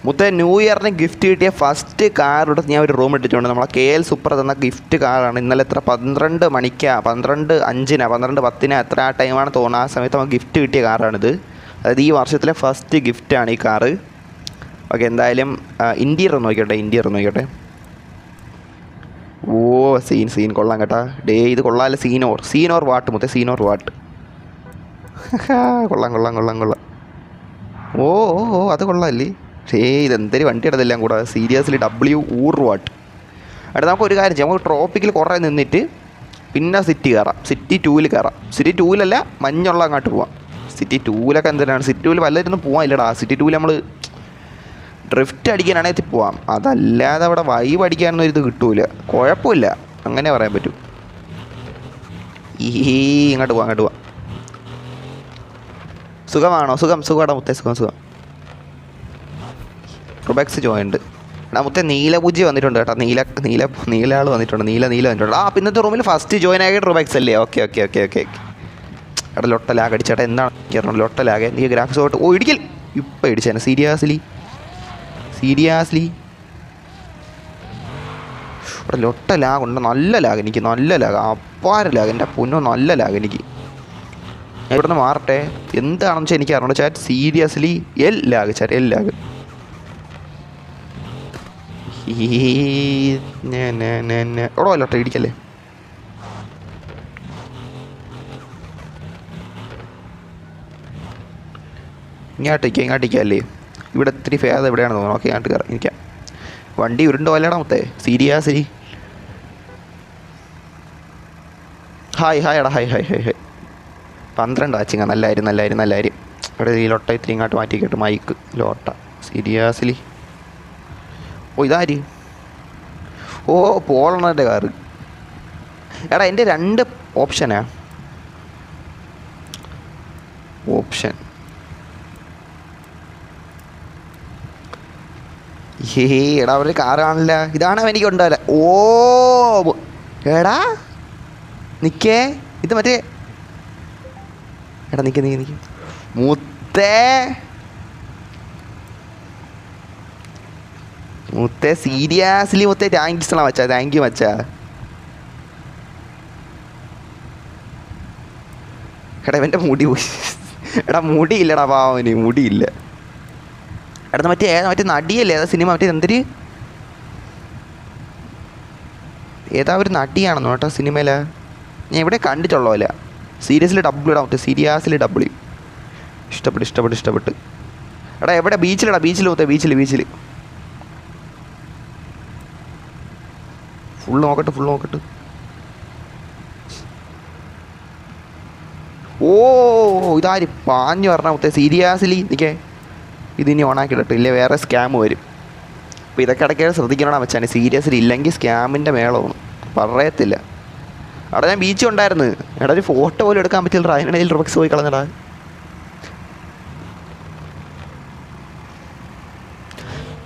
മുത്തേ new ഇയറിന് gift കിട്ടിയ first car എടുത്ത് ഞാൻ ഒരു റൂം ഇട്ടിട്ടുണ്ട്. നമ്മളെ KL സൂപ്പർ തന്ന ഗിഫ്റ്റ് കാറാണ്. ഇന്നലെ എത്ര 12 മണിക്കാ 12:05 12:10 എത്ര ആ ടൈമാണ് തോന്നുന്നത്. ആ സമയത്ത് നമുക്ക് ഗിഫ്റ്റ് കിട്ടിയ കാറാണിത്. അതായത് ഈ വർഷത്തിലെ ഫസ്റ്റ് ഗിഫ്റ്റാണ് ഈ കാറ്. ഓക്കെ, എന്തായാലും ഇൻറ്റീരിയർ നോക്കിയോട്ടെ. ഓ സീൻ കൊള്ളാം കേട്ടാ. ഇത് കൊള്ളാമല്ലോ. സീനോർ വാട്ട് മുത്തേ, സീനോർ വാട്ട്. കൊള്ളാം. ഓ അത് കൊള്ളാമല്ലേ. ഇതെന്തൊരു വണ്ടി ഇടതെല്ലാം കൂടെ. Seriously what. അടുത്ത നമുക്ക് ഒരു കാര്യം ചെയ്യാം. നമുക്ക് ട്രോപ്പിക്കിൽ കുറേ നിന്നിട്ട് പിന്നെ സിറ്റി 2-ൽ കയറാം. സിറ്റി 2-ലല്ല, മഞ്ഞുള്ള അങ്ങോട്ട് പോവാം. സിറ്റി 2-ലൊക്കെ എന്തിനാണ്? സിറ്റി 2-ൽ വല്ലതൊന്നും പോകാൻ ഇല്ലടാ. സിറ്റി 2-ൽ നമ്മൾ ഡ്രിഫ്റ്റ് അടിക്കാനാണെങ്കിൽ പോവാം. അതല്ലാതെ അവിടെ വൈബ് അടിക്കാനൊന്നും ഇത് കിട്ടൂല. കുഴപ്പമില്ല, അങ്ങനെ പറയാൻ പറ്റും. ഇങ്ങോട്ട് പോവാം. സുഖമാണോ? സുഖമാടാ മുത്തേ, സുഖം. റുബെക്സ് ജോയിൻഡ്. എടാ മുത്തേ നീലപൂജി വന്നിട്ടുണ്ട് കേട്ടോ. നീല ആൾ വന്നിട്ടുണ്ട്. നീല വന്നിട്ടുണ്ട്. പിന്നത്തെ റൂമിൽ ഫസ്റ്റ് ജോയിൻ ആയിട്ട് റുബെക്സ് അല്ലേ? ഓക്കെ. എടാ ലൊട്ട ലാഗ് അടിച്ചേട്ടാ. എന്താണ് ലൊട്ട ലാഗ്? നീ ഗ്രാഫിക്സ് തൊട്ട് ഇടിക്കൽ ഇപ്പം ഇടിച്ചേനെ. സീരിയസ്ലി ഇവിടെ ലൊട്ട ലാഗ് ഉണ്ട്. നല്ല ലാഗ് എനിക്ക്, അപ്പാര ലാഗ്. എൻ്റെ പൊന്നോ, നല്ല ലാഗ് എനിക്ക്. ഞാൻ ഇവിടെ നിന്ന് മാറട്ടെ. എന്താണെന്ന് വെച്ചാൽ എനിക്ക് അറിയണം ചാറ്റ്. Seriously L lag. എവിടെ ലോട്ട ഇടിക്കല്ലേ. ഇങ്ങോട്ടേക്കല്ലേ. ഇവിടെ ഇത്തിരി ഫേദ എവിടെയാണ് തോന്നുന്നു. ഓക്കെ, ഇങ്ങോട്ട് കയറാം. ഇരിക്കാം. വണ്ടി ഉരുണ്ട് പോലെയാടാ മുത്തേ. സീരിയസ്ലി ഹായ് എടാ. ഹായ് 12 വാച്ചിങ്ങ. നല്ലായിരുന്നു. ഇവിടെ ഈ ലോട്ട ഇത്തിരി ഇങ്ങോട്ട് മാറ്റിക്കിട്ട് മൈക്ക് ലോട്ട. സീരിയസ്ലി ഇതാര്? പോളണൻ്റെ കാറ്. എടാ എൻ്റെ 2 ഓപ്ഷൻ എടാ ഒരു കാറ് കാണില്ല. ഇതാണ് എനിക്ക് ഉണ്ടാവില്ല. എടാ നിക്കേ. ഇത് മറ്റേ എടാ നിക്ക് മുത്തേ സീരിയസ്ലി മുത്തേ താങ്ക് യു മച്ചാ. എടാ ഇവൻ്റെ മുടി പോയി. എടാ മുടിയില്ലടാ പാവന്, മുടിയില്ല. എടാ മറ്റേ നടിയല്ലേ ഏതാ സിനിമ? ഏതാ ഒരു നടിയാണെന്നോ കേട്ടോ സിനിമയില. ഞാൻ ഇവിടെ കണ്ടിട്ടുള്ളതല്ല. സീരിയസ്ലി W ഇടാൻ പറ്റും. Seriously W. ഇഷ്ടപ്പെട്ട്. എടാ എവിടെ? ബീച്ചിൽ മുത്തേ. ബീച്ചിൽ ഫുള്ള് നോക്കട്ടെ. ഇതാര് പാഞ്ഞു പറഞ്ഞ മുത്തേ. സീരിയസ്ലി നിൽക്കേ. ഇതിനി ഓണാക്കിയിട്ടോ, ഇല്ലേ വേറെ സ്കാം വരും. അപ്പോൾ ഇതൊക്കെ ഇടയ്ക്ക് ശ്രദ്ധിക്കണോടാ വെച്ചാൽ. സീരിയസ്ലി ഇല്ലെങ്കിൽ സ്കാമിൻ്റെ മേളമാണ്, പറയത്തില്ല. അവിടെ ഞാൻ ബീച്ച് ഉണ്ടായിരുന്നു. എടാ ഒരു ഫോട്ടോ പോലും എടുക്കാൻ പറ്റില്ല. അതിനിടയിൽ റുബെക്സ് പോയി കളഞ്ഞടാ.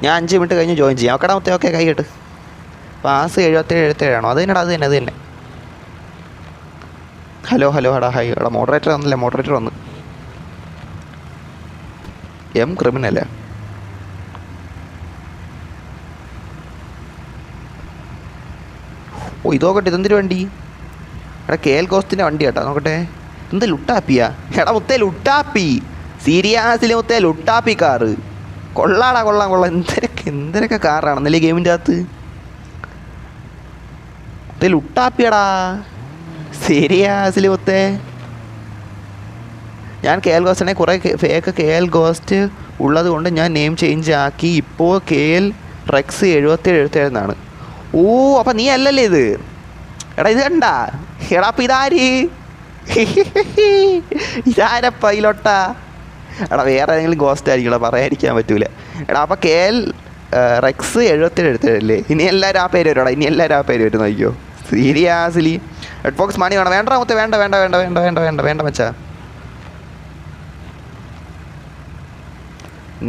ഞാൻ 5 മിനിറ്റ് കഴിഞ്ഞ് ജോയിൻ ചെയ്യാം. ഓക്കെടാ മുത്തേ. ഓക്കെ, കൈ കെട്ട്. പാസ് 77 ആണോ? അത് തന്നെ. ഹലോ എടാ ഹായ്. എടാ മോഡറേറ്റർ വന്നു. ക്രിമിനല്ലേ? ഇതോക്കട്ടെ. ഇതെന്തൊരു വണ്ടി? എടാ KL കോസ്റ്റിൻ്റെ വണ്ടി കേട്ടോ. നോക്കട്ടെ. എന്ത് ലുട്ടാപ്പിയാ? എടാ മുത്തേ ലുട്ടാപ്പി. സീരിയസ്ലി മുത്തേ ലുട്ടാപ്പി കാറ്. കൊള്ളാം. എന്തൊക്കെ കാറാണെന്നല്ലേ ഗെയിമിൻ്റെ അകത്ത്. മുത്തേ ലുട്ടാപ്പിയടാ. സീരിയസ്ലി മുത്തേ. ഞാൻ KL ഗോസ്റ്റിനെ കുറേ ഫേക്ക് KL ഗോസ്റ്റ് ഉള്ളത് കൊണ്ട് ഞാൻ നെയിം ചേഞ്ച് ആക്കി. ഇപ്പോൾ KL റെക്സ് 77 എന്നാണ്. അപ്പം നീ അല്ലല്ലേ ഇത്? എടാ ഇത് കണ്ടാ? എടാ അപ്പം ഇതാരപ്പ ഇതിലോട്ട? എടാ വേറെ ഏതെങ്കിലും ഗോസ്റ്റ് ആയിരിക്കും, പറയാതിരിക്കാൻ പറ്റൂല. എടാ അപ്പം KL റെക്സ് 77 അല്ലേ? ഇനി എല്ലാവരും ആ പേര് വരുവാടാ. നോക്കിയോ. സീരിയസ്ലി ഹെഡ് ഫോക്സ് മണി വേണം. വേണ്ട മുത്തേ. വേണ്ട മച്ചാ.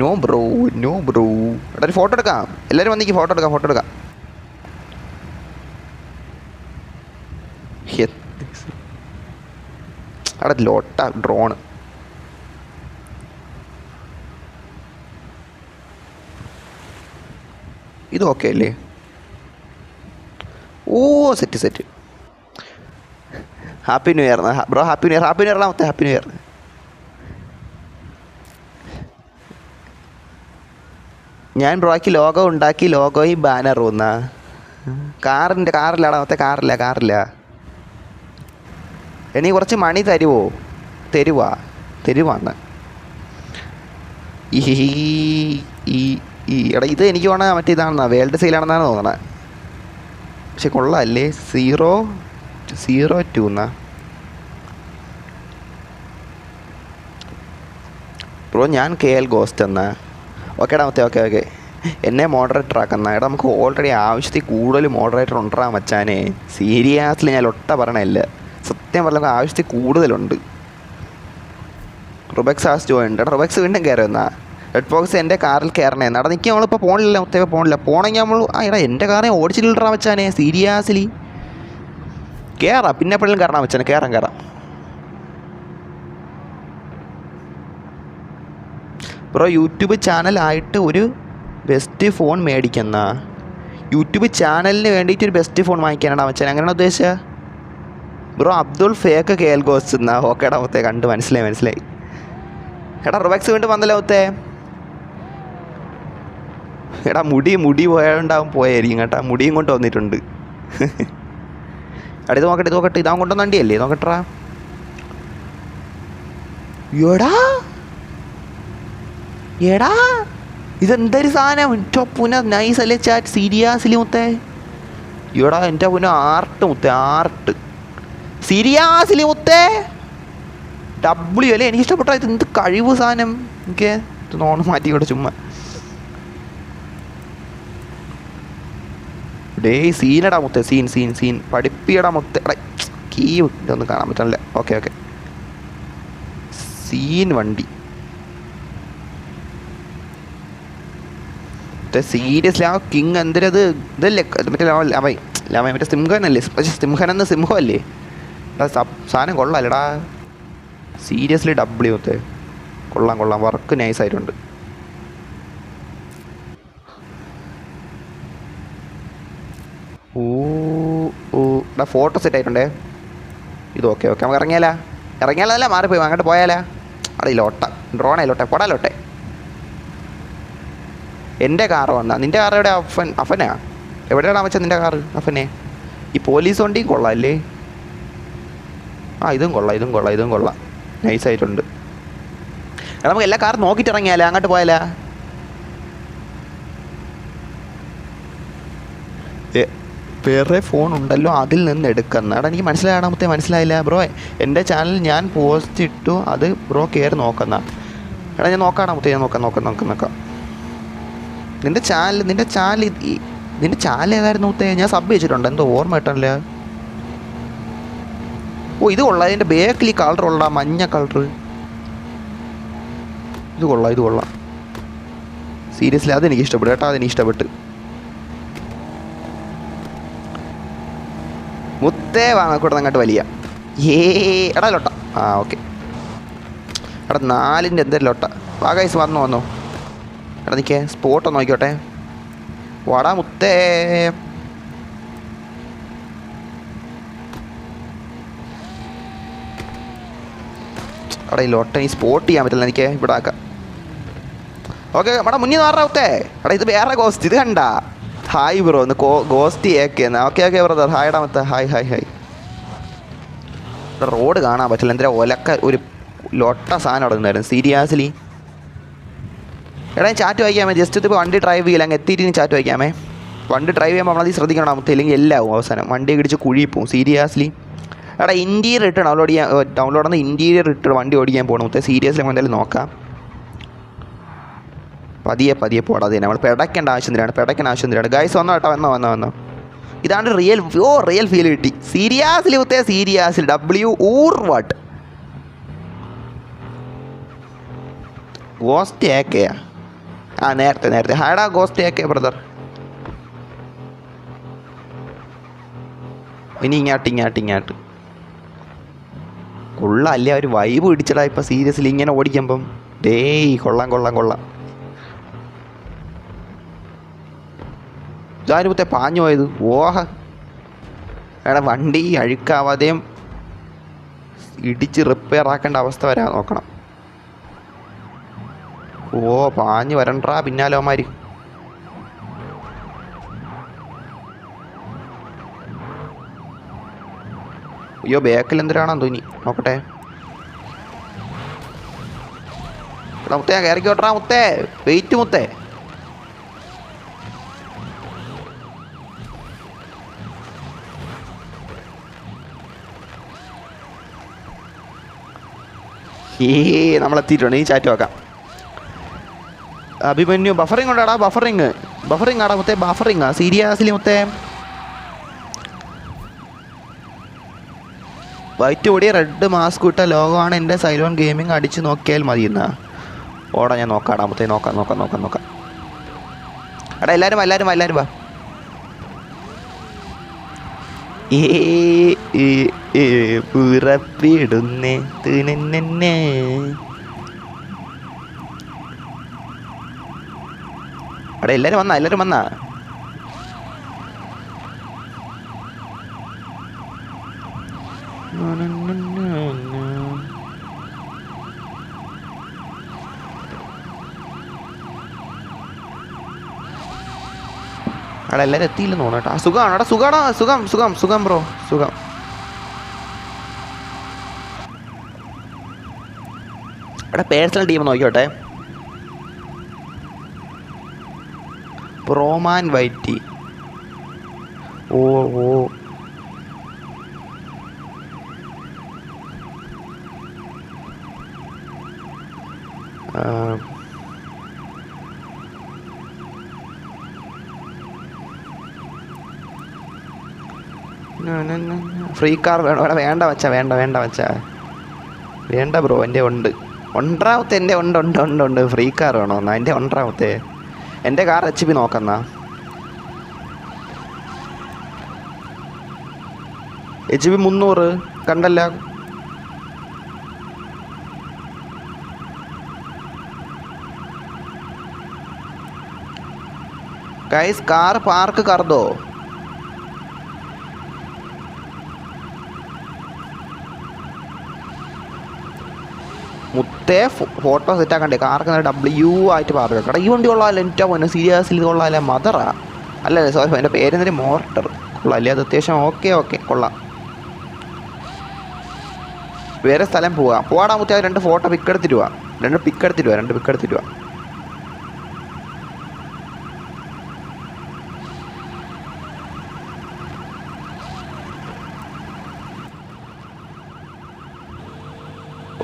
No bro. എടാ ഒരു ഫോട്ടോ എടുക്കാം. എല്ലാവരും വന്നിക്ക് ഫോട്ടോ എടുക്കാം. അവിടെ ലോട്ട ഡ്രോണ്. ഇത് ഓക്കെ അല്ലേ? Oh set set. Happy new year bro. Happy new year. Happy new year മൊത്തം. Happy new year. ഞാൻ ബ്രോയ്ക്ക് ലോഗോ ഉണ്ടാക്കി, ലോഗോയും ബാനറും എന്നാ കാറിലാടാ മൊത്തം. കാറില്ല. എനിക്ക് കുറച്ച് മണി തരുവാന്ന് എടാ ഇത് എനിക്ക് വേണ മറ്റേ ഇതാണെന്നാ വേൾഡ് സെയിലാണെന്നാണ് തോന്നണേ. പക്ഷെ കൊള്ളാമല്ലേ? 002 എന്നാ ബ്രോ. ഞാൻ KL ഗോസ്റ്റ് എന്നാ. ഓക്കേടാ മൊത്തം. ഓക്കെ എന്നെ മോഡറേറ്റർ ആക്കുന്ന. എടാ നമുക്ക് ഓൾറെഡി ആവശ്യത്തിൽ കൂടുതൽ മോഡറേറ്റർ ഉണ്ടാ മച്ചാനെ. സീരിയസ്ലി ഞാൻ ഒട്ട പറയണല്ല, സത്യം പറഞ്ഞാൽ ആവശ്യത്തിൽ കൂടുതലുണ്ട്. റുബക്സ് ആസ് ജോയിൻ. എടാ റുബക്സ് വീണ്ടും കയറുമെന്നാ. റെഡ് ബോക്സ് എൻ്റെ കാറിൽ കയറണേ. നട നിൽക്കുക നമ്മളിപ്പോൾ പോണില്ല മൊത്തം. പോണെങ്കിൽ നമ്മൾ എടാ എൻ്റെ കാറെ ഓടിച്ചിട്ടാ വെച്ചാനെ. സീരിയസ്ലി കയറാം. പിന്നെ എപ്പോഴും കയറണം വെച്ചാനെ. കയറാം. ബ്രോ യൂട്യൂബ് ചാനലായിട്ട് ഒരു ബെസ്റ്റ് ഫോൺ മേടിക്കുന്ന. യൂട്യൂബ് ചാനലിന് വേണ്ടിയിട്ട് ഒരു ബെസ്റ്റ് ഫോൺ വാങ്ങിക്കാനാണ് വെച്ചാൽ. അങ്ങനെയാണ് ഉദ്ദേശിച്ചത് bro. Abdul fake KL ghost എന്നാ. ഓക്കേടാ മൊത്തേ. കണ്ട് മനസ്സിലായി. എടാ റുബക്സ് വീണ്ടും വന്നല്ലോ മൊത്തേ. എടാ മുടി പോയാണ്ടാവും പോയായിരിക്കും കേട്ടാ. മുടിയും കൊണ്ട് വന്നിട്ടുണ്ട്. എടാ ഇത് നോക്കട്ടെ. ഇതാവും കൊണ്ടുവന്ന വണ്ടിയല്ലേ? നോക്കട്ടാ. എടാ ഇതെന്തൊരു സാധനം. എൻ്റെ പുന നൈസ് അല്ലേ ചാറ്റ്? സീരിയസ്ലി മുത്തേ. എൻ്റെ പുന ആർട്ട്. സീരിയസ്ലി മുത്തേ. W അല്ലേ? എനിക്ക് ഇഷ്ടപ്പെട്ട. ഇത് എന്ത് കഴിവ് സാധനം. എനിക്ക് നോണം മാറ്റിക്കോട്ടെ ചുമ്മാ. ഡേ സീനടാ മുത്തേ. സീൻ പഠിപ്പിയടാ മുത്തേ. എടാ കീ ഇതൊന്നും കാണാൻ പറ്റണല്ലേ. ഓക്കെ സീൻ വണ്ടി. സീരിയസ്ലി ആ കിങ് എന്തിനത് ഇതല്ലേ മറ്റേ മറ്റേ സിംഹനല്ലേ? പക്ഷേ സിംഹനെന്ന് സിംഹമല്ലേ? സാധനം കൊള്ളാല്ലേടാ. Seriously W മൊത്തേ. കൊള്ളാം. വർക്ക് നൈസായിട്ടുണ്ട്. എടാ ഫോട്ടോ സെറ്റ് ആയിട്ടുണ്ടേ. ഇത് ഓക്കെ നമുക്ക് ഇറങ്ങിയാലല്ല മാറിപ്പോയി. അങ്ങോട്ട് പോയാലാ? അവിടെ ഡ്രോണയിലോട്ടെ പൊടാലോട്ടെ. എൻ്റെ കാറ് വന്നാ. നിൻ്റെ കാർ എവിടെ? അഫനാ എവിടെയാണ് വെച്ചാൽ നിൻ്റെ കാറ്? അഫനെ. ഈ പോലീസ് വണ്ടിയും കൊള്ളാം അല്ലേ? ഇതും കൊള്ളാം. നൈസായിട്ടുണ്ട്. എടാ നമുക്ക് എല്ലാ കാറും നോക്കിയിട്ട് ഇറങ്ങിയാലേ? അങ്ങോട്ട് പോയാലാ? വേറെ ഫോൺ ഉണ്ടല്ലോ, അതിൽ നിന്ന് എടുക്കുന്ന. എടാ എനിക്ക് മനസ്സിലാകണമത്തെ. മനസ്സിലായില്ല ബ്രോ. എൻ്റെ ചാനൽ ഞാൻ പോസ്റ്റ് ഇട്ടു, അത് ബ്രോ കയറി നോക്കുന്ന. എടാ ഞാൻ നോക്കാണമത്തെ. ഞാൻ നോക്കാം. നിൻ്റെ ചാനൽ ഏതായിരുന്നു മുത്തേ? ഞാൻ സബ് വെച്ചിട്ടുണ്ട്. എന്തോ ഓർമ്മ കിട്ടണില്ല. ഇത് കൊള്ളാം. അതിൻ്റെ ബാക്കിൽ ഈ കളർ കൊള്ളാം. മഞ്ഞ കളർ. ഇത് കൊള്ളാം. സീരിയസ്ലി അതെനിക്ക് ഇഷ്ടപ്പെട്ടു കേട്ടോ. അതെനിക്ക് മുത്തേ വാങ്ങക്കൂടെ അങ്ങോട്ട് വലിയ. എടാ ലോട്ട. ഓക്കെ. എടാ 4ൻ്റെ എന്തെങ്കിലും ലോട്ട. ഗൈസ് വന്നോ. എടാ നിൽക്കേ. സ്പോട്ട് നോക്കിക്കോട്ടെ. വാടാ മുത്തേ. എടാ ഈ ലോട്ട ഈ സ്പോട്ട് ചെയ്യാൻ പറ്റില്ല എനിക്ക്. ഇവിടെ ആക്കാം. ഓക്കെ. എടാ മുന്നിൽ നിന്ന് മാറാ മുത്തേ. എടാ ഇത് വേറെ ഗോസ്റ്റ്. ഇത് കണ്ട. Hi bro. ഒന്ന് ഗോസ്റ്റ് ഏക്കെന്ന്. Okay brother. ഹായ് മൊത്തേ. ഹായ്. റോഡ് കാണാൻ പറ്റില്ല. എന്തിനാ ഒലക്ക ഒരു ലോട്ട സാധനം അവിടെ നിന്നായിരുന്നു. സീരിയസ്ലി എടാ ചാറ്റ് വായിക്കാമേ. ജസ്റ്റ് ഇപ്പോൾ വണ്ടി ഡ്രൈവ് ചെയ്യില്ല. അങ്ങ് എത്തിയിട്ട് ചാറ്റ് വായിക്കാമേ. വണ്ടി ഡ്രൈവ് ചെയ്യുമ്പോൾ നമ്മളത് ശ്രദ്ധിക്കണം മുത്തേ. ഇല്ലെങ്കിൽ എല്ലാവും അവസാനം വണ്ടി ഇടിച്ച് കുഴി പോവും. സീരിയസ്ലി എടാ ഇൻറ്റീരിയർ ഇട്ട് ഡൗൺലോഡ് ചെയ്യുന്ന ഇൻറ്റീരിയർ ഇട്ട് വണ്ടി ഓടിക്കാൻ പോകണം മുത്തേ. സീരിയസ്ലി നമുക്ക് എന്തായാലും നോക്കാം. പതിയെ പോടാതെ നമ്മൾ പെടയ്ക്കേണ്ട ആവശ്യം എന്തിനാണ്. ഗൈസ് വന്നോ കേട്ടോ. വന്നോ. ഇതാണ് റിയൽ ഫീൽ കിട്ടി. സീരിയസ്ലി മുത്തേ. സീരിയസ്ലി W വാട്ട് ഗോസ്റ്റ് ഏക്കയാ? നേരത്തെ ഹാടാ ഗോസ്റ്റ് ഏക്കെ ബ്രദർ. ഇനി ഇങ്ങാട്ട് കൊള്ളാം. ഒരു വൈബ് പിടിച്ചടാ ഇപ്പം. സീരിയസ്ലി ഇങ്ങനെ ഓടിക്കുമ്പം കൊള്ളാം. ഇതാരുമത്തെ പാഞ്ഞു പോയത്? ഓഹ എടാ വണ്ടി അഴുക്കാവാതെയും ഇടിച്ച് റിപ്പയർ ആക്കേണ്ട അവസ്ഥ വരാൻ നോക്കണം. ഓ പാഞ്ഞു വരണ്ടാ പിന്നാലോമാര്. അയ്യോ ബാക്കിൽ എന്തിനാണോ തോന്നി നോക്കട്ടെ. എടാ മുത്തേ കയറിക്കോട്ടാ മുത്തേ, വെയിറ്റ് മുത്തേ. നമ്മളെത്തിയിട്ടുണ്ട്. ഈ ചാറ്റ് വെക്കാം. അഭിമന്യു ബഫറിങ് ഉണ്ടാടാ, ബഫറിങ് ആടാ മുത്തേ, ബഫറിങ് സീരിയസ്ലി മുത്തേ. വൈറ്റ് പൊടി റെഡ് മാസ്ക് ഇട്ട ലോഗമാണ് എൻ്റെ സൈലോൺ ഗെയിമിങ് അടിച്ച് നോക്കിയാൽ മതി എന്നാ. ഓടാ ഞാൻ നോക്കാടാ മുത്തേ, നോക്കാം. എടാ എല്ലാവരും വാ. പുറപ്പെടുന്നേ തിന്നെ. എടാ എല്ലാവരും വന്നാ. അവിടെ എല്ലാവരും എത്തിയില്ലെന്ന് തോന്നുന്നു കേട്ടോ. സുഖമാണ് എടാ, സുഖം ബ്രോ, സുഖം. എടാ പേഴ്സണൽ ടീം നോക്കിയോട്ടെ. പ്രോമാൻ വൈറ്റി. ഓ ഫ്രീ കാർ വേണം. ഇവിടെ വേണ്ട വച്ചാ വേണ്ട ബ്രോ. എൻ്റെ ഒണ്ടാമത്തെ എൻ്റെ ഉണ്ട്. ഫ്രീ കാർ വേണോ എന്നാ? എൻ്റെ ഒണ്ടാമത്തെ എൻ്റെ കാർ HP നോക്കെന്നാ. HP 300 കണ്ടല്ല. ഗൈസ് കാർ പാർക്ക് കർ ദോ. മുത്തേ ഫോട്ടോ സെറ്റ് ആക്കണ്ടേ? കാർക്ക് W ആയിട്ട് പാർക്ക് ആക്കട്ടെ. ഈ വണ്ടി കൊള്ളാമല്ലോ. എൻ്റെ പോന്നെ സീരിയസ്ലി ഇത് കൊള്ളാമല്ലേ. മദറാ അല്ലേ, സോറി എൻ്റെ പേരെന്തിന് മോർട്ടർ കൊള്ളാമല്ലേ. അത് അത്യാവശ്യം ഓക്കെ കൊള്ളാം. വേറെ സ്ഥലം പോവാടാ മുത്തേ. 2 ഫോട്ടോ പിക്ക് എടുത്തിട്ട് പോവാ. 2 പിക്ക് എടുത്തിട്ട് പോവാ.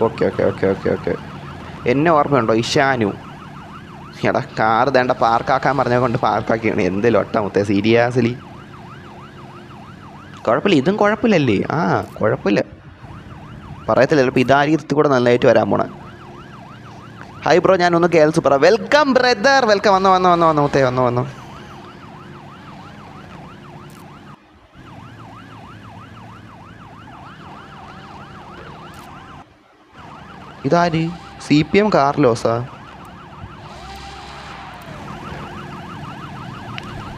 ഓക്കെ. എന്നെ ഓർമ്മയുണ്ടോ? ഇഷാനു. എടാ കാർ വേണ്ട പാർക്കാക്കാൻ പറഞ്ഞ കൊണ്ട് പാർക്കാക്കിയാണ്. എന്ത് ലൊട്ട മുത്തേ സീരിയസ്ലി. കുഴപ്പമില്ല, ഇതും കുഴപ്പമില്ലല്ലേ. കുഴപ്പമില്ല, പറയത്തില്ല. ചിലപ്പോൾ ഇതായിരിക്കും കൂടെ നല്ലതായിട്ട് വരാൻ പോണേ. ഹായ് ബ്രോ, ഞാനൊന്ന് കേൾസ് പറ. Welcome brother, welcome. വന്നു മുത്തേ, വന്നു. ഇതാര്? CPM കാർലോസാ?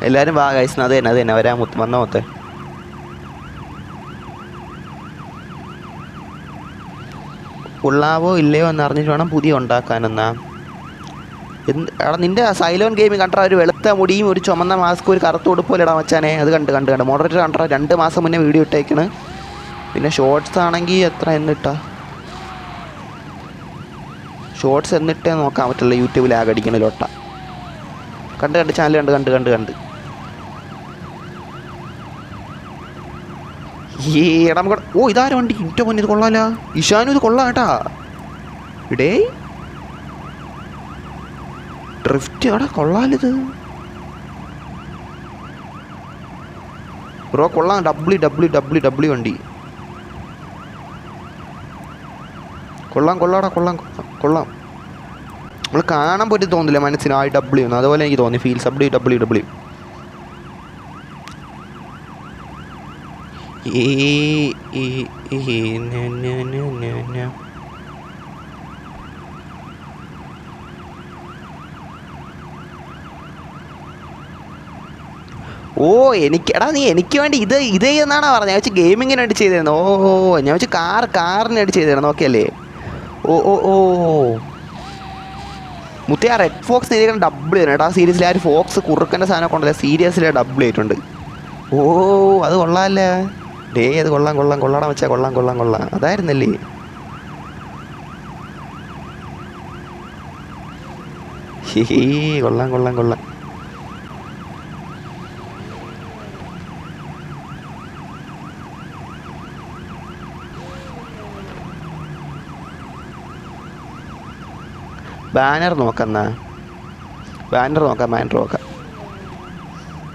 എല്ലാവരും വാ ഗൈസ്. അത് തന്നെ വരാൻ വന്ന മൊത്തേ. ഉള്ളാവോ ഇല്ലയോ എന്ന് അറിഞ്ഞിട്ട് വേണം പുതിയ ഉണ്ടാക്കാനെന്നാ. എടാ നിൻ്റെ സൈലോൺ ഗെയിമിൽ കണ്ടാ ഒരു വെളുത്ത മുടിയും ഒരു ചുമന്ന മാസ്ക് ഒരു കറുത്ത ഉടുപ്പോലെ ഇടാൻ വെച്ചാനേ. അത് കണ്ട് മോഡറേറ്റർ കണ്ടാ 2 മാസം മുന്നേ വീഡിയോ ഇട്ടേക്കണ്. പിന്നെ ഷോർട്സ് ആണെങ്കിൽ എത്ര എന്നിട്ടാ? ഷോർട്സ് എന്നിട്ടേ നോക്കാൻ പറ്റില്ല. യൂട്യൂബിൽ ആഗ് അടിക്കണ ലോട്ട. കണ്ട് ചാനൽ കണ്ട്. എടാ നമുക്ക് ഇതാരും വണ്ടി. ഇൻ്റെ പൊന്നെ ഇത് കൊള്ളാലോ. ഇഷാനും ഇത് കൊള്ളാം കേട്ടാ. ഇടേ ഡ്രിഫ്റ്റ് എടാ കൊള്ളാലിത് ബ്രോ. കൊള്ളാം. W വണ്ടി കൊള്ളാം. നമ്മൾ കാണാൻ പറ്റി തോന്നില്ല മനസ്സിന് W എന്ന്. അതുപോലെ എനിക്ക് തോന്നി ഫീൽസ് W. ഓ എടാ നീ എനിക്ക് വേണ്ടി ഇത് എന്നാണോ പറഞ്ഞത്? ഞാൻ വെച്ച് ഗെയിമിങ്ങിന് വേണ്ടി ചെയ്തിരുന്നു. ഓ ഞാൻ വെച്ച് കാറിന് വേണ്ടി ചെയ്തിരുന്നു. ഓക്കെ അല്ലേ? ഓ ഓ ഓ മുത്തേ ആ റെഡ് ഫോക്സ് ചെയ്തിരിക്കുന്ന ഡബിൾ ചെയ്യണം കേട്ടോ. ആ സീരീസിൽ ആ ഒരു ഫോക്സ് കുറുക്കൻ്റെ സാധനമൊക്കെ ഉണ്ടല്ലോ, സീരിയസിൽ ഡബിൾ ചെയ്തിട്ടുണ്ട്. ഓ അത് കൊള്ളാമല്ലേ? ഡേ അത് കൊള്ളാടാ വെച്ചാൽ കൊള്ളാം. അതായിരുന്നല്ലേ? കൊള്ളാം. ബാനർ നോക്കാം.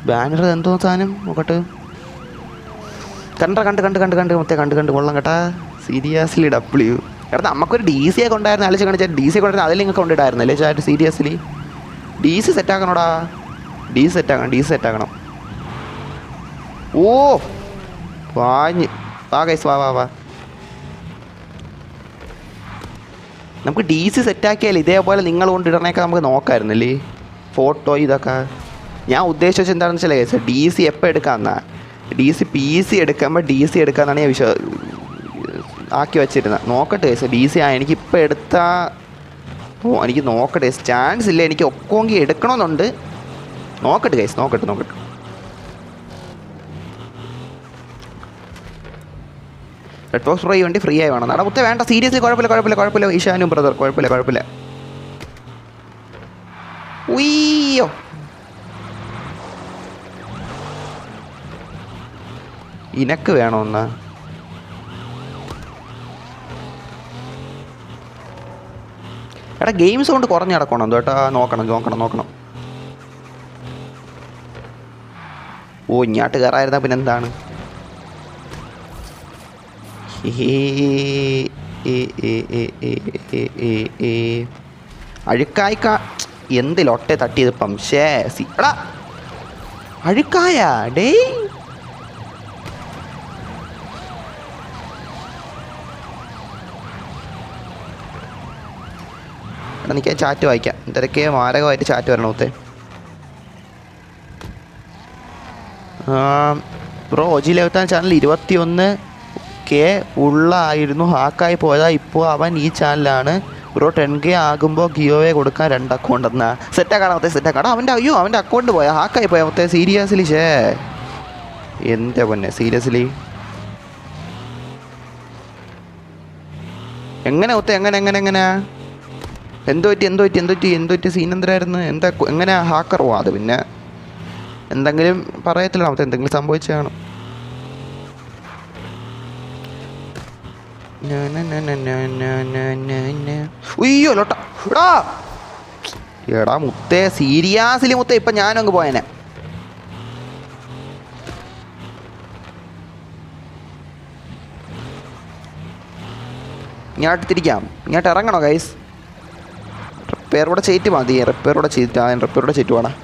ബാനർ എന്തോ സാധനം നോക്കട്ടെ. കണ്ട് മൊത്തം കണ്ട് കൊള്ളാം കേട്ടാ. സീരിയസ്ലി ഡബ്ല്യു എടാ നമുക്കൊരു DC ഒക്കെ ഉണ്ടായിരുന്നു. അലച്ച് കാണിച്ചാൽ DC ഒക്കെ ഉണ്ടായിരുന്നു. അതിൽ നിങ്ങൾക്ക് കൊണ്ടിട്ടായിരുന്നല്ലേ ചാറ്റ്? Seriously DC സെറ്റാക്കണോടാ. DC സെറ്റാക്കണം. ഓ വാഞ്ഞ് വാ ഗൈസ് വാ. നമുക്ക് DC സെറ്റാക്കിയാൽ ഇതേപോലെ നിങ്ങൾ കൊണ്ടിടണേക്കെ നമുക്ക് നോക്കാമായിരുന്നല്ലേ? ഫോട്ടോ ഇതൊക്കെ ഞാൻ ഉദ്ദേശിച്ച എന്താണെന്ന് വെച്ചാൽ കേസ് DC എപ്പോൾ എടുക്കാമെന്നാ. DC PC എടുക്കുമ്പോൾ DC എടുക്കാമെന്നാണ് ഞാൻ ആക്കി വെച്ചിരുന്നത്. നോക്കട്ടെ കേസ് DC എനിക്കിപ്പോൾ എടുത്താൽ എനിക്ക് നോക്കട്ടെ. ചാൻസ് ഇല്ല, എനിക്ക് ഒക്കെങ്കിൽ എടുക്കണമെന്നുണ്ട്. നോക്കട്ടെ കേസ് നോക്കട്ടെ. റെഡ് ബോക്സ് പ്രോ വേണ്ടി ഫ്രീ ആയി വേണം. നടമുത്ത വേണ്ട. സീരിയസ്ലി കുഴപ്പമില്ല. ഈശാനും ബ്രദർ കുഴപ്പമില്ല. ഉയ്യോ ഇനക്ക് വേണമെന്നാ. എടാ ഗെയിം സൗണ്ട് കുറഞ്ഞ് കിടക്കണം കേട്ടോ. നോക്കണം. ഓ ഇങ്ങോട്ട് കയറായിരുന്ന പിന്നെന്താണ്? അഴുക്കായിക്ക എന്തിലൊട്ടെ തട്ടിയതിപ്പം. എടാ അഴുക്കായ ഡേ. എടാ എനിക്ക് ചാറ്റ് വായിക്കാം. എന്തൊക്കെ മാരകമായിട്ട് ചാറ്റ് വരണം മുത്തേ. ബ്രോ OG ലെവത്താൻ ചാനൽ 21K ഉള്ളായിരുന്നു, ഹാക്കായി പോയതാ. ഇപ്പോൾ അവൻ ഈ ചാനലാണ്. ബ്രോ 10K ആകുമ്പോൾ ഗിയോവേ കൊടുക്കാൻ 2 അക്കൗണ്ട് എന്നാ. സെറ്റാക്കാണ് മൊത്തം സെറ്റാക്കാണ്. അവൻ്റെ അക്കൗണ്ട് പോയാ ഹാക്കായി പോയാൽ മൊത്തം. സീരിയസ്ലി എൻ്റെ പൊന്നെ സീരിയസ്ലി എങ്ങനെ മൊത്തം എങ്ങനെ എന്ത് പറ്റി സീൻ എന്തരായിരുന്നു? എങ്ങനെ ഹാക്കർ പോവാം? അത് പിന്നെ എന്തെങ്കിലും പറയത്തില്ല മൊത്തം. എന്തെങ്കിലും സംഭവിച്ചു കാണും. ഉയ്യോ ലോട്ടാ എടാ മുത്തേ സീരിയസ്ലി മുത്തേ ഇപ്പം ഞാനങ്ങ് പോയനെ. ഇങ്ങോട്ട് തിരിക്കാം. ഇങ്ങോട്ട് ഇറങ്ങണോ ഗൈസ്? റിപ്പയറൂടെ ചെയ്തിട്ട് മതി. റിപ്പയറൂടെ ചെയ്തിട്ട് വേണം.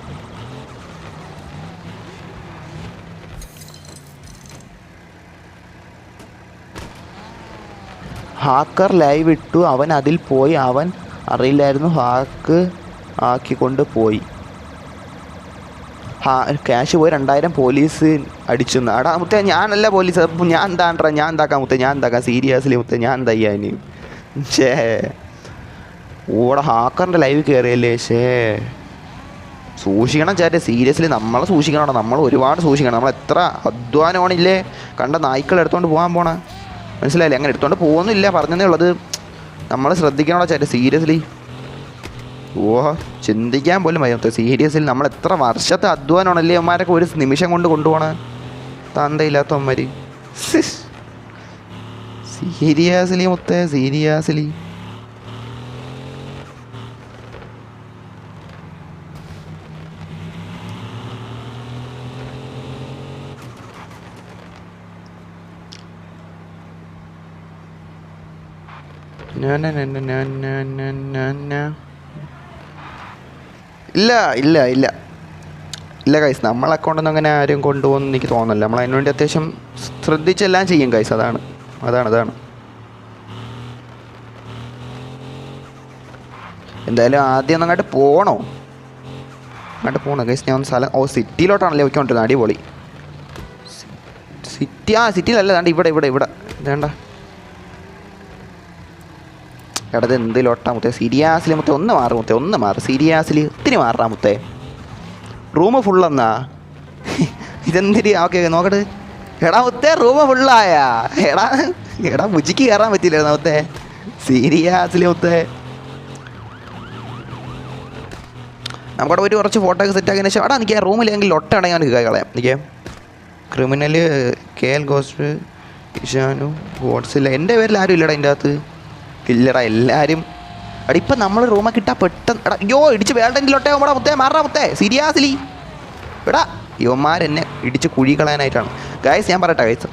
ഹാക്കർ ലൈവ് ഇട്ടു. അവൻ അതിൽ പോയി. അവൻ അറിയില്ലായിരുന്നു ഹാക്ക് ആക്കിക്കൊണ്ട് പോയി. ക്യാഷ് പോയി 2000 പോലീസ് അടിച്ചു. അടാ മുത്തേ ഞാനല്ല പോലീസ്. ഞാൻ എന്താക്കാം സീരിയസ്ലി മുത്തേ ഞാൻ എന്താ ചെയ്യാൻ? ഓടെ ഹാക്കറിൻ്റെ ലൈവ് കയറിയല്ലേ. സൂക്ഷിക്കണം ചാറ്റ്. സീരിയസ്ലി നമ്മളെ സൂക്ഷിക്കണം. നമ്മൾ ഒരുപാട് സൂക്ഷിക്കണം. നമ്മൾ എത്ര അധ്വാനമാണില്ലേ കണ്ട നായ്ക്കൾ എടുത്തുകൊണ്ട് പോകാൻ മനസ്സിലായില്ലേ? അങ്ങനെ എടുത്തുകൊണ്ട് പോകുന്നില്ല, പറഞ്ഞതേ ഉള്ളത്. നമ്മൾ ശ്രദ്ധിക്കണോ ചാറ്റ് സീരിയസ്ലി. ചിന്തിക്കാൻ പോലും വയ്യ സീരിയസ്ലി. നമ്മൾ എത്ര വർഷത്തെ അധ്വാനമാണല്ലേ അവന്മാരൊക്കെ ഒരു നിമിഷം കൊണ്ട് കൊണ്ടുപോകണ. തന്തയില്ലാത്തവന്മാർ സീരിയസ്ലി മുത്തേ സീരിയസ്ലി. ഇല്ല ഗൈസ്, നമ്മളെ അക്കൗണ്ടൊന്നും അങ്ങനെ ആരും കൊണ്ടുപോകുന്നു എനിക്ക് തോന്നുന്നില്ല. നമ്മൾ അതിനുവേണ്ടി അത്യാവശ്യം ശ്രദ്ധിച്ചെല്ലാം ചെയ്യും ഗൈസ്. അതാണ് എന്തായാലും ആദ്യം ഒന്നങ്ങോട്ട് പോകണോ? അങ്ങോട്ട് പോകണം ഗൈസ്. ഞാൻ ഒന്ന് സ്ഥലം സിറ്റിയിലോട്ടാണല്ലേ പോയിക്കൊണ്ടിരുന്നത്. അടിപൊളി. സിറ്റിയിലല്ല, വേണ്ട ഇവിടെ വേണ്ട. എടത് എന്ത് ലോട്ടാ മുത്തേ? സീരിയാസിൽ മുത്തേ ഒന്ന് മാറ് സീരിയാസിൽ ഒത്തിരി മാറാ മുത്തേ. റൂം ഫുള്ളെന്നാ ഇതെന്തിരി? ഓക്കെ നോക്കട്ടെ. എടാ മുത്തേ റൂം ഫുള്ളായാ? എടാ മുജിക്ക് കയറാൻ പറ്റില്ലായിരുന്നു മുത്തേ. സീരിയാസിൽ മുത്തേ നമുക്കവിടെ പോയിട്ട് കുറച്ച് ഫോട്ടോ ഒക്കെ സെറ്റാക്കിയതിന് ശേഷം എടാ എനിക്ക് ആ റൂമിലെങ്കിൽ ലൊട്ടാണെങ്കിൽ അവന് കളയാം. എനിക്ക് ക്രിമിനൽ KL ഗോസ്റ്റ് ഇഷാനു ഗോഡ്സില്ല. എൻ്റെ പേരിൽ ആരും ഇല്ലടാ അതിൻ്റെ അകത്ത്. ഇല്ലടാ എല്ലാവരും. എടാ ഇപ്പം നമ്മൾ റൂമൊക്കെ കിട്ടാൻ പെട്ടെന്ന് എടാ അയ്യോ ഇടിച്ച് വേൾഡെങ്കിൽ ലൊട്ടേ പോടാ മുത്തേ. മാറാ മുത്തേ സീരിയാസ്ലി. എടാ യുവന്മാരെന്നെ ഇടിച്ച് കുഴി കളയാനായിട്ടാണ് ഗൈസ്. ഞാൻ പറയട്ടെ ഗൈസ്,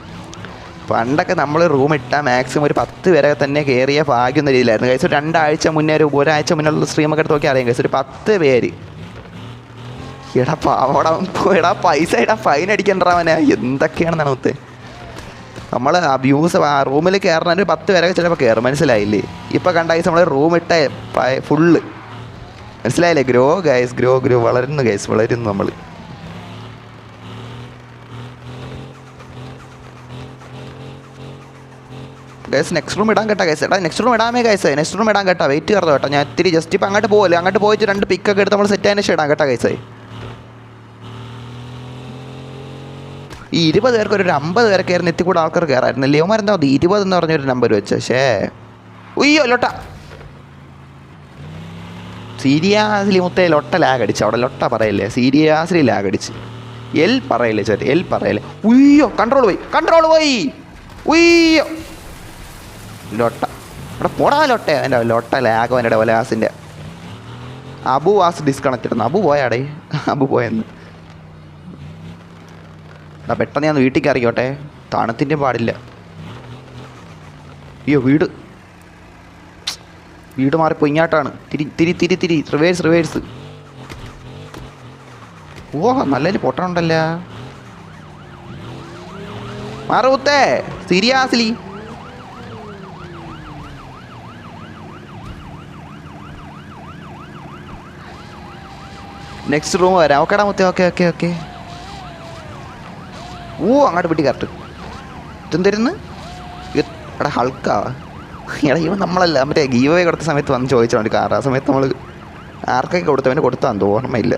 പണ്ടൊക്കെ നമ്മൾ റൂം ഇട്ടാൽ മാക്സിമം ഒരു 10 പേരെ തന്നെ കയറിയ ഭാഗ്യം രീതിയിലായിരുന്നു ഗൈസ്. 2 ആഴ്ച മുന്നേ ഒരാഴ്ച മുന്നുള്ള സ്ട്രീമൊക്കെ എടുത്ത് നോക്കി അറിയാം ഗൈസ്. ഒരു 10 പേര്. എടാ പാവടാ എടാ പൈസ ഫൈൻ അടിക്കണ്ടവനെ എന്തൊക്കെയാണെന്നാണ് മുത്തേ. നമ്മൾ അബ്യൂസ് റൂമിൽ കയറണ ഒരു 10 പേരൊക്കെ ചിലപ്പോൾ കയറും. മനസ്സിലായില്ലേ? ഇപ്പോൾ കണ്ട ഗൈസ് നമ്മൾ റൂം ഇട്ട ഫുള്ള് മനസ്സിലായില്ലേ? ഗ്രോ ഗൈസ് ഗ്രോ വളരുന്നു ഗൈസ്, വളരുന്നു നമ്മൾ. ഗൈസ് നെക്സ്റ്റ് റൂം ഇടാൻ കേട്ടാ ഗൈസ്. എടാ നെക്സ്റ്റ് റൂം ഇടാമേ ഗൈസ്. നെക്സ്റ്റ് റൂം ഇടാൻ കേട്ടാ. വെയിറ്റ് കയറുക കേട്ടോ. ഞാൻ ഇത്തിരി ജസ്റ്റ് ഇപ്പം അങ്ങോട്ട് പോകല്ലേ. അങ്ങോട്ട് പോയിട്ട് 2 പിക്കൊക്കെ എടുത്ത് നമ്മൾ സെറ്റ് ആയതിനു ശേഷം ഇടാം കേട്ടാ ഗൈസ്. ഈ 20 പേർക്ക് ഒരു 50 പേരൊക്കെ ആയിരുന്നു എത്തിക്കൂടെ ആൾക്കാർ കയറായിരുന്നു. ലിയോമാരെന്താ 20 എന്ന് പറഞ്ഞൊരു നമ്പർ വെച്ച്. പക്ഷേ ഉയ്യോ ലൊട്ട സീരിയാസ്ലി മുത്തേ ലൊട്ട ലാഗ് അടിച്ച്. അവിടെ ലൊട്ട പറയല്ലേ, സീരിയാസ്ലി ലാഗ് അടിച്ച്. പറയല്ലേ ചേട്ടാ, പറയല്ലേ. ഉയ്യോ കൺട്രോൾ പോയി. ഉയ്യോ ലൊട്ട അവിടെ പോടാ ലൊട്ട. എൻ്റെ ലൊട്ട ലാഗോ എൻ്റെ ഡെവലാസിൻ്റെ. Abu was disconnected. അബു പോയാടേ, അബു പോയെന്ന്. എടാ പെട്ടെന്ന് ഞാൻ വീട്ടിൽ ഇറങ്ങിയോട്ടെ, തണുത്തിൻ്റെ പാടില്ല. അയ്യോ വീട് മാറിപ്പോയി. ഇങ്ങോട്ടാണ് തിരി റിവേഴ്സ്. ഓ നല്ലൊരു പൊട്ടണുണ്ടല്ല. മാറൂത്തേ സീരിയാസ്ലി. നെക്സ്റ്റ് റൂം വരാം. ഓക്കേടാ മുത്തേ. ഓക്കെ. ഓ അങ്ങോട്ട് വിട്ടി കറക്റ്റ്. ഇതെന്തായിരുന്നു? എടാ ഹൾക്കാ. എടാ ഇവൻ നമ്മളല്ല മറ്റേ ഗീവേ കൊടുത്ത സമയത്ത് വന്ന് ചോദിച്ചോണ്ട് കാർ. ആ സമയത്ത് നമ്മൾ ആർക്കൊക്കെ കൊടുത്തവന് കൊടുത്താന്ന് ഓർമ്മയില്ല.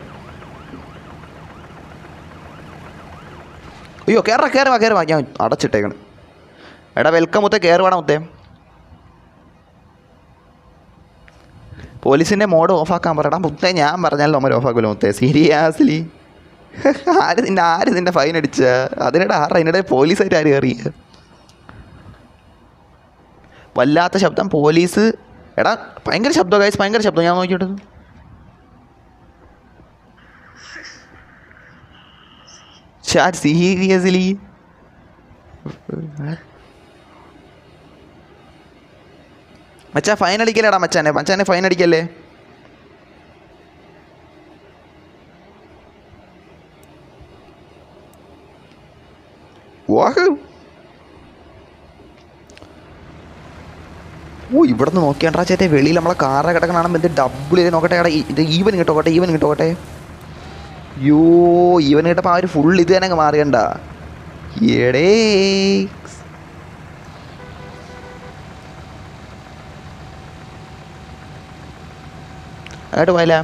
അയ്യോ കയറുവാ. ഞാൻ അടച്ചിട്ടേക്കണം. എടാ വെൽക്കം മുത്തേ. കയറുവാടാ മുത്തേ. പോലീസിൻ്റെ മോഡ് ഓഫാക്കാൻ പറയടാ മുത്തേ. ഞാൻ പറഞ്ഞാലും നമ്മൾ ഓഫാക്കുമല്ലോ മുത്തേ. സീരിയാസ്ലി ആര് നിൻ്റെ ഫൈൻ അടിച്ച? അതിനിടെ അതിനിടെ പോലീസായിട്ട് ആര് കയറിയ? വല്ലാത്ത ശബ്ദം പോലീസ്. എടാ ഭയങ്കര ശബ്ദം ഗൈസ്, ഭയങ്കര ശബ്ദം. ഞാൻ നോക്കിയിട്ട് സീരിയസ്ലി മച്ചാ ഫൈൻ അടിക്കല്ലേടാ മച്ചാനെ ഫൈൻ അടിക്കല്ലേ. ഓ ഇവിടെ നിന്ന് നോക്കിയാണ്ടാ ചേട്ടേ വെളിയിൽ നമ്മളെ കാറ കിടക്കണാണെന്ന് എന്ത് ഡബിൾ ചെയ്ത് നോക്കട്ടെ. എടാ ഇത് ഈവൻ കിട്ടോട്ടെ. യോ ഈവൻ കിട്ടപ്പോൾ ആ ഒരു ഫുൾ ഇത് തന്നെ അങ്ങ് മാറിയണ്ട. എടേ അങ്ങോട്ട് പോയല്ല.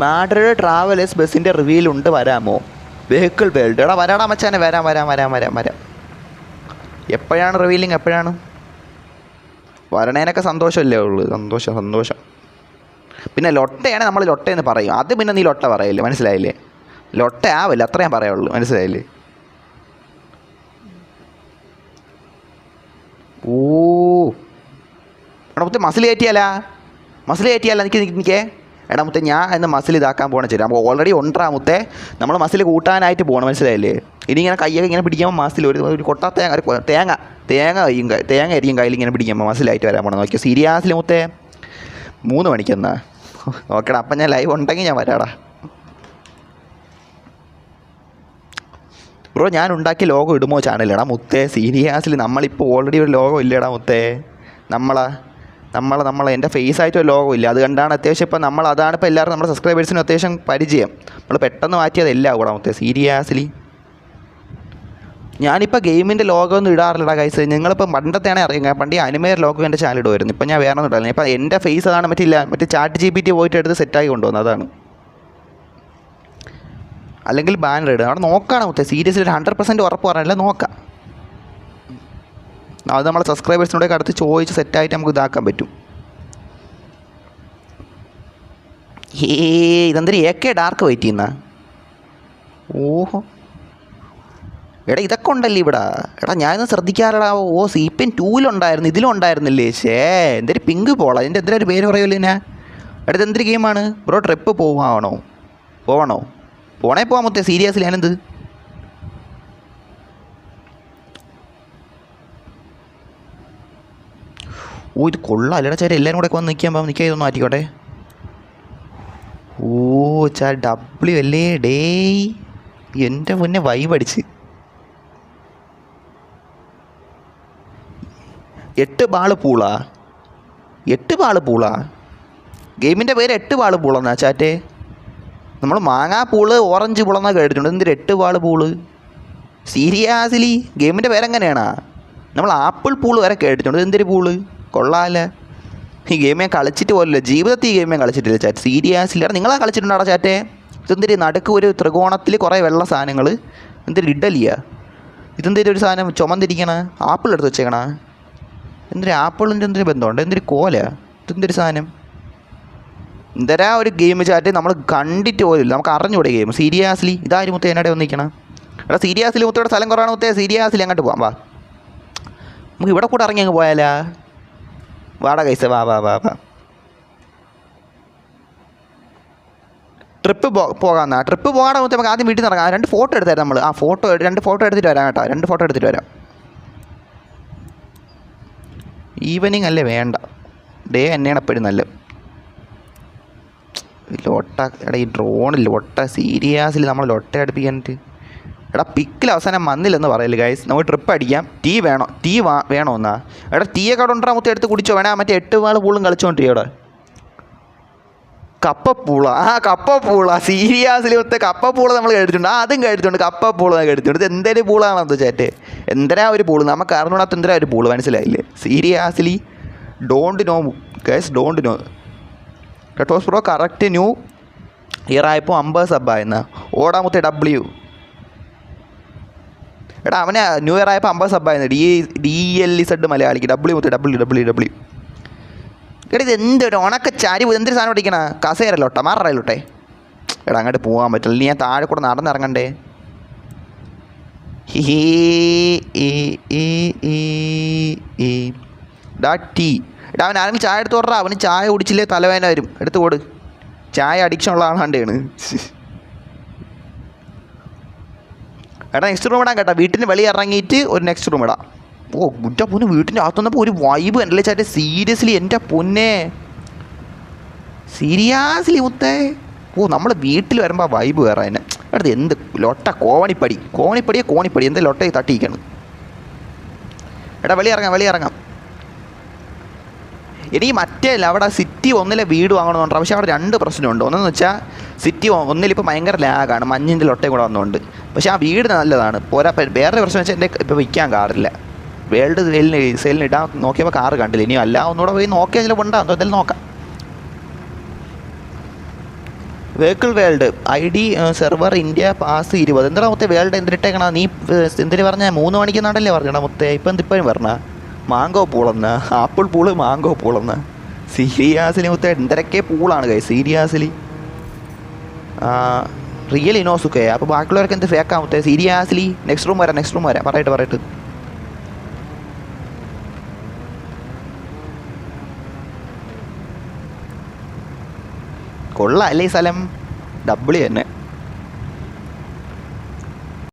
മാഡ്രിഡ് ട്രാവലേഴ്സ് ബസ്സിൻ്റെ റിവ്യൂലുണ്ട്, വരാമോ? Vehicle world. എടാ വരാടാ മച്ചാനെ. വരാം. എപ്പോഴാണ് റിവീലിങ്? എപ്പോഴാണ്? വരണേനൊക്കെ സന്തോഷമല്ലേ ഉള്ളൂ. സന്തോഷം. പിന്നെ ലൊട്ടയാണ് നമ്മൾ ലൊട്ടയെന്ന് പറയും. അത് പിന്നെ നീ ലൊട്ട പറയില്ലേ, മനസ്സിലായില്ലേ? ലൊട്ട ആവില്ല, അത്ര ഞാൻ പറയുള്ളൂ, മനസ്സിലായില്ലേ? ഓ എടാ മുത്തേ മസിൽ കയറ്റിയാലാ നിൽക്കേ. എടാ മുത്തേ ഞാൻ ഇന്ന് മസിൽ ഇതാക്കാൻ പോകണം. ശരി നമുക്ക് ഓൾറെഡി ഉണ്ടാ മുത്തേ. നമ്മൾ മസിൽ കൂട്ടാനായിട്ട് പോകണം, മനസ്സിലായില്ലേ? ഇനി ഇങ്ങനെ കയ്യൊക്കെ ഇങ്ങനെ പിടിക്കുമ്പോൾ മസിൽ ഒരു കൊട്ട തേങ്ങ ആയിരിക്കും കയ്യിൽ ഇങ്ങനെ പിടിക്കുമ്പോൾ മസിലായിട്ട് വരാൻ പോകണം. നോക്കിയോ സീരിയസ്ലി മുത്തേ 3 മണിക്കെന്നാ. ഓക്കെടാ അപ്പം ഞാൻ ലൈവ് ഉണ്ടെങ്കിൽ ഞാൻ വരാടാ ബ്രോ. ഞാൻ ഉണ്ടാക്കിയ ലോഗോ ഇടുമോ ചാനലിടാ മുത്തേ? സീരിയസ്ലി നമ്മളിപ്പോൾ ഓൾറെഡി ഒരു ലോഗോ ഇല്ലേടാ മുത്തേ. എൻ്റെ ഫേസ് ആയിട്ട് ഒരു ലോഗോ ഇല്ല. അത് കണ്ടാണ് അത്യാവശ്യം ഇപ്പം അതാണ് ഇപ്പോൾ എല്ലാവരും നമ്മുടെ സബ്സ്ക്രൈബേഴ്സിനും അത്യാവശ്യം പരിചയം. നമ്മൾ പെട്ടെന്ന് മാറ്റിയതെല്ലാം കൂടെ മൊത്തം സീരിയസ്ലി. ഞാനിപ്പോൾ ഗെയിമിൻ്റെ ലോഗോ ഒന്നും ഇടാറില്ലടാ ഗൈസ്. നിങ്ങളിപ്പോൾ പണ്ടത്തെയാണ് അറിയുക. പണ്ട് ഈ അനിമേർ ലോഗോ എൻ്റെ ചാനൽ ഇടുമായിരുന്നു. ഇപ്പം ഞാൻ വേറെ ഒന്നും ഇടാറില്ല. ഇപ്പം എൻ്റെ ഫേസ് അതാണ് മറ്റേ ചാറ്റ് GPT പോയിട്ട് എടുത്ത് സെറ്റായി കൊണ്ടുവന്നത് അതാണ്. അല്ലെങ്കിൽ ബാനർ ഇടുക. അവിടെ നോക്കണം മൊത്തം സീരിയസ്ലി 100% ഉറപ്പ് പറഞ്ഞില്ല, നോക്കാം. അത് നമ്മളെ സബ്സ്ക്രൈബേഴ്സിനോടെ അടുത്ത് ചോദിച്ച് സെറ്റായിട്ട് നമുക്ക് ഇതാക്കാൻ പറ്റും. ഇതെന്തൊരു AK ഡാർക്ക് വെയിറ്റ് ചെയ്യുന്ന. ഓഹോ എടാ ഇതൊക്കെ ഉണ്ടല്ലേ ഇവിടെ. എടാ ഞാനൊന്നും ശ്രദ്ധിക്കാറടാ. CPM 2 ഇതിലും ഉണ്ടായിരുന്നില്ലേ? എന്തൊരു പിങ്ക് പോള. അതിൻ്റെ എന്തൊരു പേര് പറയുമല്ലോ ഞാൻ. എടാ ഇതെന്തൊരു ഗെയിമാണ് ബ്രോ? ട്രിപ്പ് പോവണോ? പോണേ പോവാൻ മൊത്തം സീരിയസ്ലി. ഞാനെന്ത് ഇത് കൊള്ളാം അല്ലടാ ചേട്ടാ. എല്ലാവരും കൂടെ വന്ന് നിൽക്കാൻ ഇതൊന്നും മാറ്റിക്കോട്ടെ. W അല്ലേ ഡേ. എൻ്റെ മുന്നേ വൈബ് അടിച്ച് 8 ബാള് പൂളാ. 8 ബാള് പൂളാ. ഗെയിമിൻ്റെ പേര് 8 ബാള് പൂളെന്നാ ചാറ്റേ. നമ്മൾ മാങ്ങാ പൂള് ഓറഞ്ച് പൂളെന്നാ കേട്ടിട്ടുണ്ട്. എന്തൊരു 8 ബാള് പൂള്? സീരിയസ്ലി ഗെയിമിൻ്റെ പേരെങ്ങനെയാണാ? നമ്മൾ ആപ്പിൾ പൂള് വരെ കേട്ടിട്ടുണ്ട്. എന്തൊരു പൂള്? കൊള്ളാമല്ലേ. ഈ ഗെയിം ഞാൻ കളിച്ചിട്ട് പോലല്ലോ. ജീവിതത്തിൽ ഈ ഗെയിം ഞാൻ കളിച്ചിട്ടില്ല ചാറ്റ്. സീരിയസ്ലി എടാ നിങ്ങളാ കളിച്ചിട്ടുണ്ടോ ചാറ്റേ? ഇതെന്തൊരു നടുക്ക് ഒരു ത്രികോണത്തിൽ കുറേ വെള്ള സാധനങ്ങൾ. എന്തൊരു ഇഡലിയാ? ഇതെന്തൊരു ഒരു സാധനം ചുമന്നിരിക്കണ? ആപ്പിൾ എടുത്ത് വെച്ചേക്കണ? എന്തൊരു ആപ്പിളിൻ്റെ എന്തൊരു ബന്ധമുണ്ട്? എന്തൊരു കോല? ഇതെന്തൊരു സാധനം? എന്തരാ ഒരു ഗെയിം ചാറ്റ് നമ്മൾ കണ്ടിട്ട് പോലില്ല. നമുക്ക് അറിഞ്ഞൂടെ ഗെയിം? സീരിയസ്ലി ഇതാരും മുത്തേ എന്നടെ വന്നിരിക്കണം. എടാ സീരിയസ്ലി മുത്തോടെ സ്ഥലം കുറവാണ് മുത്തേ. സീരിയസ്ലി അങ്ങോട്ട് പോകാം. വാ നമുക്ക് ഇവിടെ കൂടെ ഇറങ്ങി അങ്ങ് പോയാലാ? വാടാ കൈസ വാ. ട്രിപ്പ് പോകാമെന്നാ? ട്രിപ്പ് പോകാതെ മുത്തേ നമുക്ക് ആദ്യം വീട്ടിൽ നിന്ന് ഇറങ്ങാം. 2 ഫോട്ടോ എടുത്തായിരുന്നു നമ്മൾ. 2 ഫോട്ടോ എടുത്തിട്ട് വരാം കേട്ടോ. 2 ഫോട്ടോ എടുത്തിട്ട് വരാം. ഈവനിങ് അല്ലേ? വേണ്ട, ഡേ തന്നെയാണ് എപ്പോഴും നല്ലത്. ലോട്ട എടാ ഈ ഡ്രോണിൽ ലോട്ട സീരിയസ്ലി നമ്മൾ ലോട്ട അടുപ്പിക്കാനിട്ട്. എടാ പിക്കിൽ അവസാനം വന്നില്ലെന്ന് പറയല്ലേ ഗൈസ്. നമുക്ക് ട്രിപ്പ് അടിക്കാം. ടീ വേണോ എന്നാ? എടാ ടീയൊക്കെ അവിടെ ഉണ്ടാ മൊത്തം എടുത്ത് കുടിച്ചോ. വേണേ മറ്റേ 8 ബാള് പൂളും കളിച്ചോണ്ടിരിക്കും അവിടെ. കപ്പപ്പൂള സീരിയസ്ലി മൊത്തം കപ്പപ്പൂള നമ്മൾ കഴിച്ചിട്ടുണ്ട്. അതും കഴിച്ചിട്ടുണ്ട്. കപ്പപ്പൂള കഴിച്ചിട്ടുണ്ട്. ഇത് എന്തൊരു പൂളാണെന്ന് ചാറ്റ്? എന്തരാ ഒരു പൂള്? നമുക്ക് അറിഞ്ഞൂടാത്ത എന്തരാ ഒരു പൂള്? മനസ്സിലായില്ലേ? Seriously don't know guys, don't know. കട്ടോസ് ബ്രോ കറക്റ്റ് ന്യൂ ഇയർ ആയപ്പോൾ 50 സബ്ബായെന്ന. ഓടാമുത്തെ W. എടാ അവനെ ന്യൂ ഇയർ ആയപ്പോൾ 50 സബ്ബായിരുന്നു. DLZ മലയാളിക്ക് W. എടാ ഇത് എന്തൊരു ഉണക്ക ചാരി എന്തൊരു സാധനം ഓടിക്കണ? കസേരല്ലോട്ടെ മാറല്ലോട്ടെ. എടാ അങ്ങോട്ട് പോകാൻ പറ്റില്ല. നീ ഞാൻ താഴെ കൂടെ നടന്നിറങ്ങണ്ടേ? ടീ. എടാ അവൻ ആരെങ്കിലും ചായ എടുത്ത് കൊണ്ടാ. അവന് ചായ കുടിച്ചില്ലേ തലവേദന വരും. എടുത്ത് കൊടു. ചായ അഡിക്ഷൻ ഉള്ള ആളാണ്ടാണ്. എടാ നെക്സ്റ്റ് റൂം ഇടാൻ കേട്ടോ. വീട്ടിന് വെളി ഇറങ്ങിയിട്ട് ഒരു നെക്സ്റ്റ് റൂം ഇടാം. എൻ്റെ പൊന്ന് വീട്ടിൻ്റെ അകത്ത് വന്നപ്പോൾ ഒരു വൈബ് എന്നല്ലേ ചാറ്റ്? സീരിയസ്ലി എൻ്റെ പൊന്നെ സീരിയസ്ലി മുത്തേ. നമ്മൾ വീട്ടിൽ വരുമ്പോൾ ആ വൈബ് വേറെ തന്നെ. അടുത്ത് എന്ത് ലൊട്ട കോണിപ്പടി എന്ത് ലൊട്ട തട്ടിയിരിക്കണം. എടാ വെളി ഇറങ്ങാം. എനിക്ക് മറ്റേ അവിടെ സിറ്റി ഒന്നിലെ വീട് വാങ്ങണമെന്നുണ്ട്. പക്ഷേ അവിടെ 2 പ്രശ്നമുണ്ട്. ഒന്നെന്ന് വെച്ചാൽ സിറ്റി ഒന്നിലിപ്പോൾ ഭയങ്കര ലാഗാണ്, മഞ്ഞിൻ്റെ ലൊട്ടയും കൂടെ വന്നുകൊണ്ട്. പക്ഷേ ആ വീട് നല്ലതാണ്. പോരാ വേറൊരു പ്രശ്നം വെച്ചാൽ എൻ്റെ ഇപ്പോൾ വിൽക്കാൻ കാറില്ല. വേൾഡ് സെയിലിന് ഇടാൻ നോക്കിയപ്പോൾ കാറ് കണ്ടില്ല. ഇനി അല്ല ഒന്നുകൂടെ പോയി നോക്കിയാൽ ചിലപ്പോൾ ഉണ്ടാകും. എന്തായാലും നോക്കാം. Vehicle world ID server India pass 20. എന്താ മൊത്തം വേൾഡ് എന്തിട്ടേക്കണ? നീ എന്തിനു പറഞ്ഞാൽ 3 മണിക്ക് നാടല്ലേ പറഞ്ഞാ മൊത്തം? ഇപ്പം പറഞ്ഞാൽ മാങ്കോ പൂളെന്ന, ആപ്പിൾ പൂള് മാങ്കോ പൂളെന്ന. സീരിയസ്ലി മൊത്തം എന്തൊക്കെ പൂളാണ് കൈ സീരിയസ്ലി. റിയൽ ഇനോസുക്കെ. അപ്പോൾ ബാക്കിയുള്ളവർക്ക് എന്ത് ഫേക്കാം മൊത്തം? സീരിയസ്ലി നെക്സ്റ്റ് റൂം വരാം. പറയട്ടെ. കൊള്ളാം അല്ലേ ഈ സ്ഥലം? W തന്നെ.